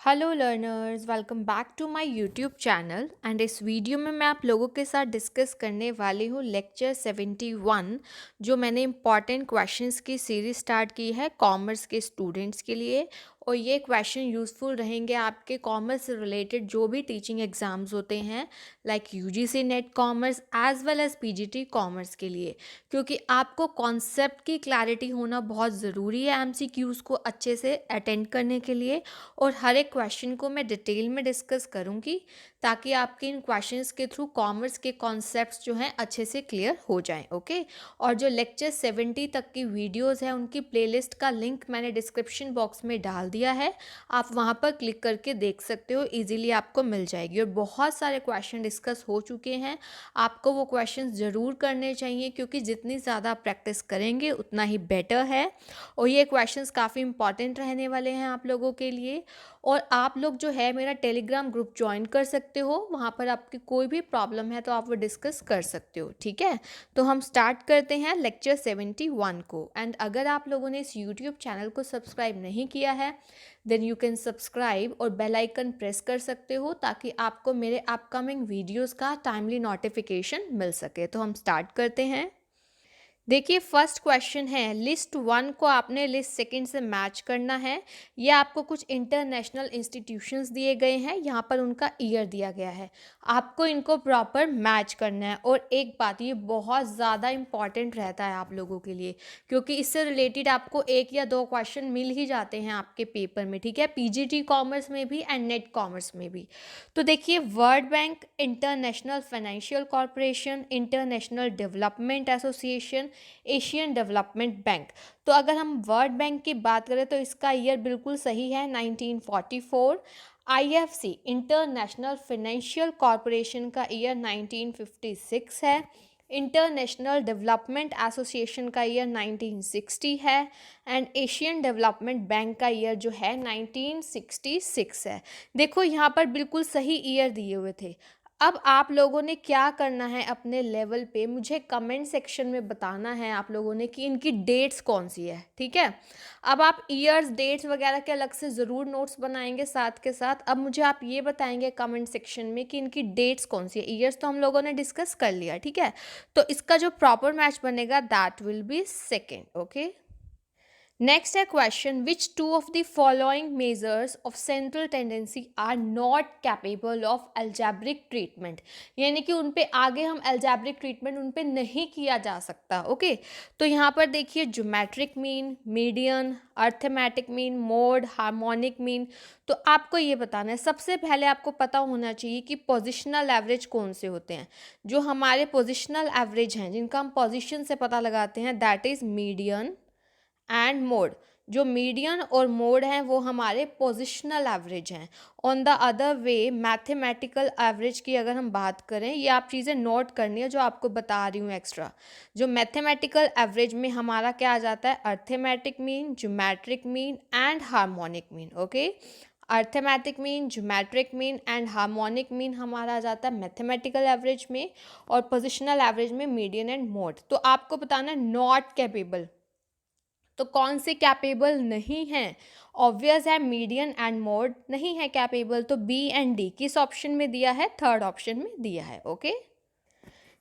Hello learners, welcome back to my YouTube channel. And इस video में मैं आप लोगों के साथ डिस्कस करने वाली हूँ लेक्चर 71, जो मैंने इम्पॉर्टेंट क्वेश्चंस की सीरीज स्टार्ट की है कॉमर्स के स्टूडेंट्स के लिए। और ये क्वेश्चन यूज़फुल रहेंगे आपके कॉमर्स से रिलेटेड जो भी टीचिंग एग्ज़ाम्स होते हैं, like UGC NET commerce as well as PGT commerce के लिए, क्योंकि आपको कॉन्सेप्ट की क्लैरिटी होना बहुत ज़रूरी है एमसीक्यूज़ को अच्छे से अटेंड करने के लिए। और हर एक क्वेश्चन को मैं डिटेल में डिस्कस करूंगी ताकि आपके इन क्वेश्चंस के थ्रू कॉमर्स के कॉन्सेप्ट्स जो हैं अच्छे से क्लियर हो जाएं। ओके। और जो लेक्चर 70 तक की वीडियोस हैं उनकी प्लेलिस्ट का लिंक मैंने डिस्क्रिप्शन बॉक्स में डाल दिया है, आप वहां पर क्लिक करके देख सकते हो, इजीली आपको मिल जाएगी। और बहुत सारे क्वेश्चन डिस्कस हो चुके हैं, आपको वो क्वेश्चन ज़रूर करने चाहिए क्योंकि जितनी ज़्यादा प्रैक्टिस करेंगे उतना ही बेटर है। और ये क्वेश्चंस काफ़ी इंपॉर्टेंट रहने वाले हैं आप लोगों के लिए। और आप लोग जो है मेरा टेलीग्राम ग्रुप ज्वाइन कर सकते हो, वहाँ पर आपकी कोई भी प्रॉब्लम है तो आप वो डिस्कस कर सकते हो। ठीक है, तो हम स्टार्ट करते हैं लेक्चर 71 को। एंड अगर आप लोगों ने इस यूट्यूब चैनल को सब्सक्राइब नहीं किया है देन यू कैन सब्सक्राइब और बेल आइकन प्रेस कर सकते हो ताकि आपको मेरे अपकमिंग वीडियोस का टाइमली नोटिफिकेशन मिल सके। तो हम स्टार्ट करते हैं। देखिए, फर्स्ट क्वेश्चन है, लिस्ट वन को आपने लिस्ट सेकंड से मैच करना है। ये आपको कुछ इंटरनेशनल इंस्टीट्यूशंस दिए गए हैं, यहाँ पर उनका ईयर दिया गया है, आपको इनको प्रॉपर मैच करना है। और एक बात, ये बहुत ज़्यादा इंपॉर्टेंट रहता है आप लोगों के लिए क्योंकि इससे रिलेटेड आपको एक या दो क्वेश्चन मिल ही जाते हैं आपके पेपर में। ठीक है, पीजीटी कॉमर्स में भी एंड नेट कॉमर्स में भी। तो देखिए, world bank, international financial corporation, international development association, Asian development bank. तो अगर हम वर्ल्ड बैंक की बात करें तो इसका ईयर बिल्कुल सही है, 1944। आईएफसी, इंटरनेशनल फाइनेंशियल कॉरपोरेशन का ईयर 1956 है। इंटरनेशनल डेवलपमेंट एसोसिएशन का ईयर 1960 है। एंड एशियन डेवलपमेंट बैंक का ईयर जो है 1966 है। देखो, यहाँ पर बिल्कुल सही ईयर दिए हुए थे। अब आप लोगों ने क्या करना है, अपने लेवल पे मुझे कमेंट सेक्शन में बताना है आप लोगों ने कि इनकी डेट्स कौन सी है। ठीक है, अब आप ईयर्स, डेट्स वगैरह के अलग से ज़रूर नोट्स बनाएंगे साथ के साथ। अब मुझे आप ये बताएंगे कमेंट सेक्शन में कि इनकी डेट्स कौन सी है। ईयर्स तो हम लोगों ने डिस्कस कर लिया, ठीक है, तो इसका जो प्रॉपर मैच बनेगा that will be second. Okay. Next है question, which two of the following measures of central tendency are not capable of algebraic treatment. यानी कि उन पे आगे हम एल्जेब्रिक ट्रीटमेंट उन पे नहीं किया जा सकता। ओके, तो यहाँ पर देखिए, geometric mean, median, arithmetic mean, mode, harmonic mean. तो आपको ये बताना है, सबसे पहले आपको पता होना चाहिए कि पोजिशनल एवरेज कौन से होते हैं। जो हमारे पोजिशनल एवरेज हैं जिनका हम पोजिशन से पता लगाते हैं that is median and mode. जो मीडियन और मोड हैं वो हमारे पोजिशनल एवरेज हैं। On the other way, mathematical average की अगर हम बात करें, ये आप चीज़ें नोट करनी है जो आपको बता रही हूँ एक्स्ट्रा। जो मैथमेटिकल एवरेज में हमारा क्या आ जाता है, arithmetic mean, geometric mean and harmonic mean. Okay, arithmetic mean, geometric mean and harmonic mean हमारा आ जाता है मैथमेटिकल एवरेज में, और पोजिशनल एवरेज में मीडियन एंड मोड। तो आपको बताना है नॉट कैपेबल, तो कौन से कैपेबल नहीं हैं। ऑब्वियस है, मीडियन एंड मोड नहीं है कैपेबल, तो बी एंड डी किस ऑप्शन में दिया है, थर्ड ऑप्शन में दिया है। ओके।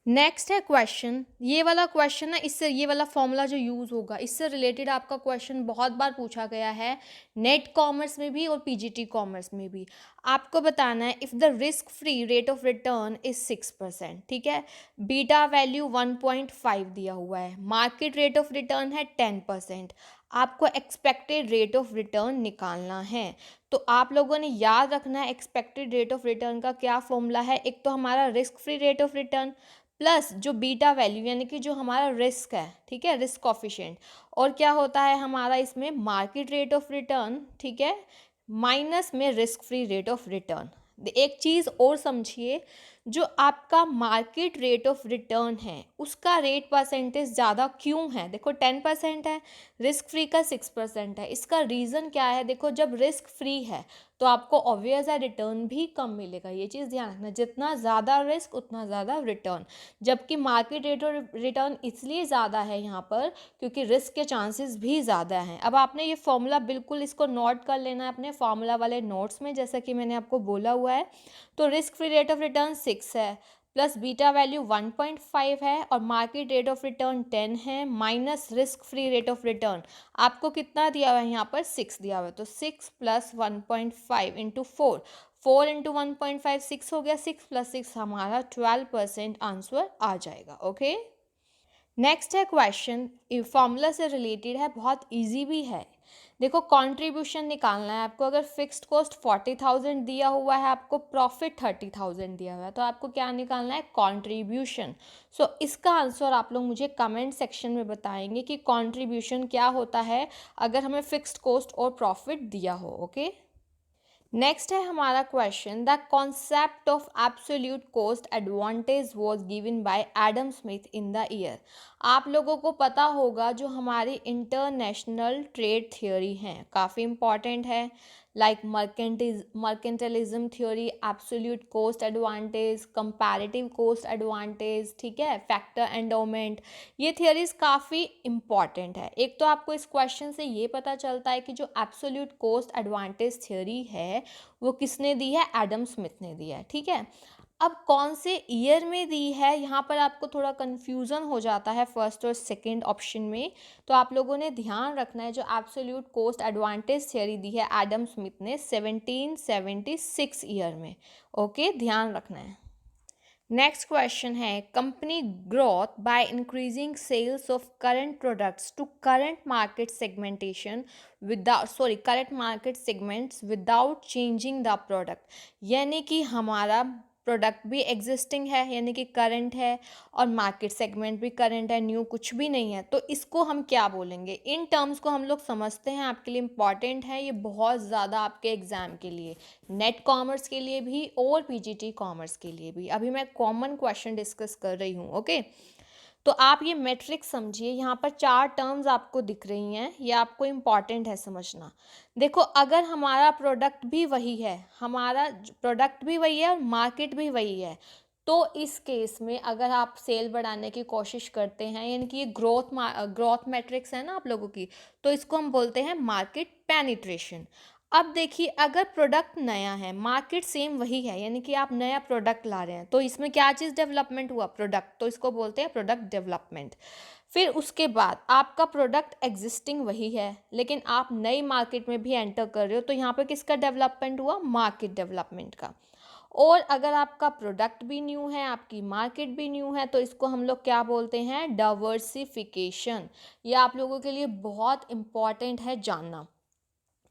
नेक्स्ट है क्वेश्चन, ये वाला क्वेश्चन है, इससे ये वाला फॉर्मूला जो यूज़ होगा इससे रिलेटेड आपका क्वेश्चन बहुत बार पूछा गया है, नेट कॉमर्स में भी और पीजीटी कॉमर्स में भी। आपको बताना है, if the risk free rate of return is 6%, ठीक है, बीटा वैल्यू 1.5 दिया हुआ है, मार्केट रेट ऑफ रिटर्न है 10%, आपको एक्सपेक्टेड रेट ऑफ रिटर्न निकालना है। तो आप लोगों ने याद रखना है एक्सपेक्टेड रेट ऑफ रिटर्न का क्या फॉर्मूला है, एक तो हमारा risk free rate of return plus जो बीटा वैल्यू यानी कि जो हमारा रिस्क है, ठीक है, रिस्क कॉफिशिएंट, और क्या होता है हमारा इसमें मार्केट रेट ऑफ रिटर्न, ठीक है, माइनस में risk free rate of return. एक चीज़ और समझिए, जो आपका मार्केट रेट ऑफ रिटर्न है उसका रेट परसेंटेज ज़्यादा क्यों है? देखो 10% है, रिस्क फ्री का 6% है। इसका रीज़न क्या है? देखो जब रिस्क फ्री है तो आपको ऑब्वियस है रिटर्न भी कम मिलेगा, ये चीज़ ध्यान रखना, जितना ज़्यादा रिस्क उतना ज़्यादा रिटर्न। जबकि मार्केट रेट ऑफ रिटर्न इसलिए ज़्यादा है यहाँ पर क्योंकि रिस्क के चांसेस भी ज़्यादा हैं। अब आपने ये फॉर्मूला बिल्कुल इसको नोट कर लेना है अपने फॉर्मूला वाले नोट्स में, जैसा कि मैंने आपको बोला हुआ है। तो risk free rate of return 6 है, प्लस बीटा वैल्यू 1.5 है, और मार्केट रेट ऑफ रिटर्न 10 है, minus risk free rate of return आपको कितना दिया हुआ है यहाँ पर? 6 दिया हुआ है। तो 6 प्लस 1.5 इंटू 4, 4 इंटू 1.5 6 हो गया, 6 प्लस 6 हमारा 12% आंसर आ जाएगा। ओके, नेक्स्ट है क्वेश्चन, फॉर्मूला से रिलेटेड है, बहुत इजी भी है। देखो कंट्रीब्यूशन निकालना है आपको। अगर फिक्स्ड कॉस्ट 40,000 दिया हुआ है, आपको प्रॉफिट 30,000 दिया हुआ है, तो आपको क्या निकालना है? कंट्रीब्यूशन। सो इसका आंसर आप लोग मुझे कमेंट सेक्शन में बताएंगे कि कंट्रीब्यूशन क्या होता है अगर हमें फिक्स्ड कॉस्ट और प्रॉफिट दिया हो। ओके, नेक्स्ट है हमारा question, the concept of absolute cost advantage was given by Adam Smith in the year. आप लोगों को पता होगा जो हमारी इंटरनेशनल ट्रेड थियोरी है, काफ़ी इंपॉर्टेंट है, like mercantilism theory, absolute cost advantage, comparative cost advantage, ठीक है, फैक्टर एंडोमेंट, ये थियोरीज काफ़ी इंपॉर्टेंट है। एक तो आपको इस क्वेश्चन से ये पता चलता है कि जो एब्सोल्यूट कॉस्ट एडवांटेज थ्योरी है वो किसने दी है? एडम स्मिथ ने दी है, ठीक है। अब कौन से ईयर में दी है, यहाँ पर आपको थोड़ा कन्फ्यूज़न हो जाता है फर्स्ट और सेकंड ऑप्शन में, तो आप लोगों ने ध्यान रखना है जो एब्सोल्यूट कॉस्ट एडवांटेज थ्योरी दी है एडम स्मिथ ने 1776 ईयर में। ओके, ध्यान रखना है। नेक्स्ट क्वेश्चन है, company growth by increasing sales of current products to current market segmentation without current market segments without changing the product. यानी कि हमारा प्रोडक्ट भी एग्जिस्टिंग है, यानी कि करंट है, और मार्केट सेगमेंट भी करंट है, न्यू कुछ भी नहीं है, तो इसको हम क्या बोलेंगे? इन टर्म्स को हम लोग समझते हैं, आपके लिए इंपॉर्टेंट है ये बहुत ज़्यादा आपके एग्जाम के लिए, नेट कॉमर्स के लिए भी और पीजीटी कॉमर्स के लिए भी। अभी मैं कॉमन क्वेश्चन डिस्कस कर रही हूँ। ओके, तो आप ये मैट्रिक्स समझिए, यहाँ पर 4 टर्म्स आपको दिख रही हैं, ये आपको इम्पॉर्टेंट है समझना। देखो अगर हमारा प्रोडक्ट भी वही है, हमारा प्रोडक्ट भी वही है और मार्केट भी वही है, तो इस केस में अगर आप सेल बढ़ाने की कोशिश करते हैं, यानी कि ये ग्रोथ मैट्रिक्स है ना आप लोगों की, तो इसको हम बोलते हैं मार्केट पेनिट्रेशन। अब देखिए अगर प्रोडक्ट नया है, मार्केट सेम वही है, यानी कि आप नया प्रोडक्ट ला रहे हैं, तो इसमें क्या चीज़ डेवलपमेंट हुआ? प्रोडक्ट, तो इसको बोलते हैं प्रोडक्ट डेवलपमेंट। फिर उसके बाद आपका प्रोडक्ट एग्जिस्टिंग वही है, लेकिन आप नई मार्केट में भी एंटर कर रहे हो, तो यहाँ पर किसका डेवलपमेंट हुआ? मार्केट डेवलपमेंट का। और अगर आपका प्रोडक्ट भी न्यू है, आपकी मार्केट भी न्यू है, तो इसको हम लोग क्या बोलते हैं? डाइवर्सिफिकेशन। ये आप लोगों के लिए बहुत इंपॉर्टेंट है जानना।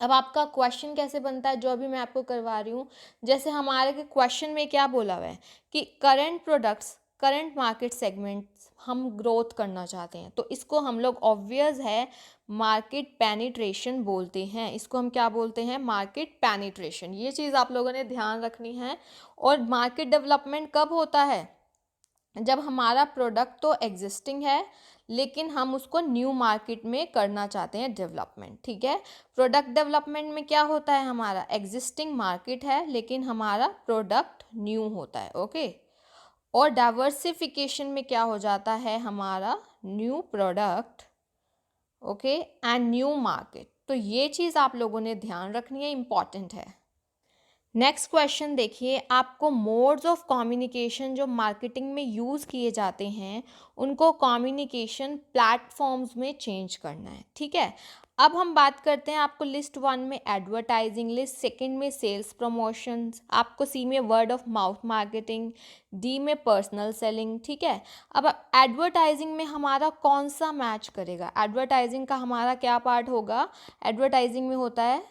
अब आपका क्वेश्चन कैसे बनता है जो अभी मैं आपको करवा रही हूँ, जैसे हमारे के क्वेश्चन में क्या बोला हुआ है कि current products current market segments हम ग्रोथ करना चाहते हैं, तो इसको हम लोग ऑब्वियस है मार्केट पेनिट्रेशन बोलते हैं। इसको हम क्या बोलते हैं? Market penetration. ये चीज़ आप लोगों ने ध्यान रखनी है। और मार्केट डेवलपमेंट कब होता है? जब हमारा प्रोडक्ट तो एग्जिस्टिंग है लेकिन हम उसको न्यू मार्केट में करना चाहते हैं डेवलपमेंट, ठीक है। प्रोडक्ट डेवलपमेंट में क्या होता है? हमारा एग्जिस्टिंग मार्केट है लेकिन हमारा प्रोडक्ट न्यू होता है। ओके, और डाइवर्सिफिकेशन में क्या हो जाता है? हमारा new product, okay, and new market. तो ये चीज़ आप लोगों ने ध्यान रखनी है, इम्पॉर्टेंट है। नेक्स्ट क्वेश्चन देखिए, आपको मोड्स ऑफ कम्युनिकेशन जो मार्केटिंग में यूज़ किए जाते हैं उनको कम्युनिकेशन प्लेटफॉर्म्स में चेंज करना है, ठीक है। अब हम बात करते हैं, आपको लिस्ट 1 में एडवर्टाइजिंग, लिस्ट सेकंड में सेल्स प्रमोशंस, आपको सी में word of mouth marketing, D में पर्सनल सेलिंग, ठीक है। अब एडवर्टाइजिंग में हमारा कौन सा मैच करेगा? एडवर्टाइजिंग का हमारा क्या पार्ट होगा? एडवर्टाइजिंग में होता है,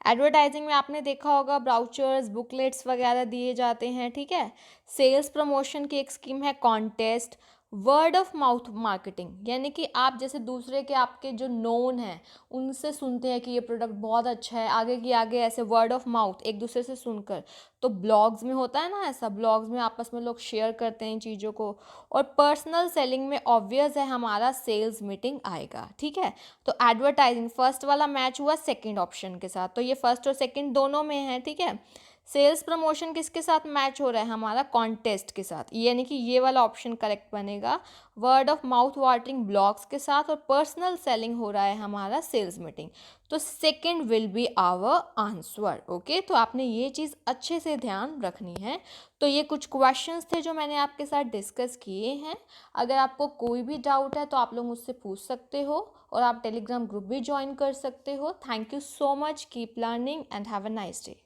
एडवर्टाइजिंग में आपने देखा होगा ब्राउचर्स, बुकलेट्स वगैरह दिए जाते हैं, ठीक है। सेल्स प्रमोशन की एक स्कीम है contest, word of mouth marketing, यानी कि आप जैसे दूसरे के आपके जो नोन हैं उनसे सुनते हैं कि ये प्रोडक्ट बहुत अच्छा है, आगे की आगे ऐसे वर्ड ऑफ माउथ एक दूसरे से सुनकर। तो ब्लॉग्स में होता है ना ऐसा, ब्लॉग्स में आपस में लोग शेयर करते हैं इन चीज़ों को। और पर्सनल सेलिंग में ऑब्वियस है हमारा सेल्स मीटिंग आएगा, ठीक है। तो एडवर्टाइजिंग फर्स्ट वाला मैच हुआ सेकंड ऑप्शन के साथ, तो ये फर्स्ट और सेकंड दोनों में है, ठीक है। सेल्स प्रमोशन किसके साथ मैच हो रहा है, हमारा कॉन्टेस्ट के साथ, यानी कि ये वाला ऑप्शन करेक्ट बनेगा। Word of mouth watering blogs के साथ और पर्सनल सेलिंग हो रहा है हमारा सेल्स मीटिंग। तो second will be our answer. Okay, तो आपने ये चीज़ अच्छे से ध्यान रखनी है। तो ये कुछ क्वेश्चंस थे जो मैंने आपके साथ डिस्कस किए हैं। अगर आपको कोई भी डाउट है तो आप लोग मुझसे पूछ सकते हो, और आप टेलीग्राम ग्रुप भी ज्वाइन कर सकते हो। Thank you so much, keep learning and have a nice day.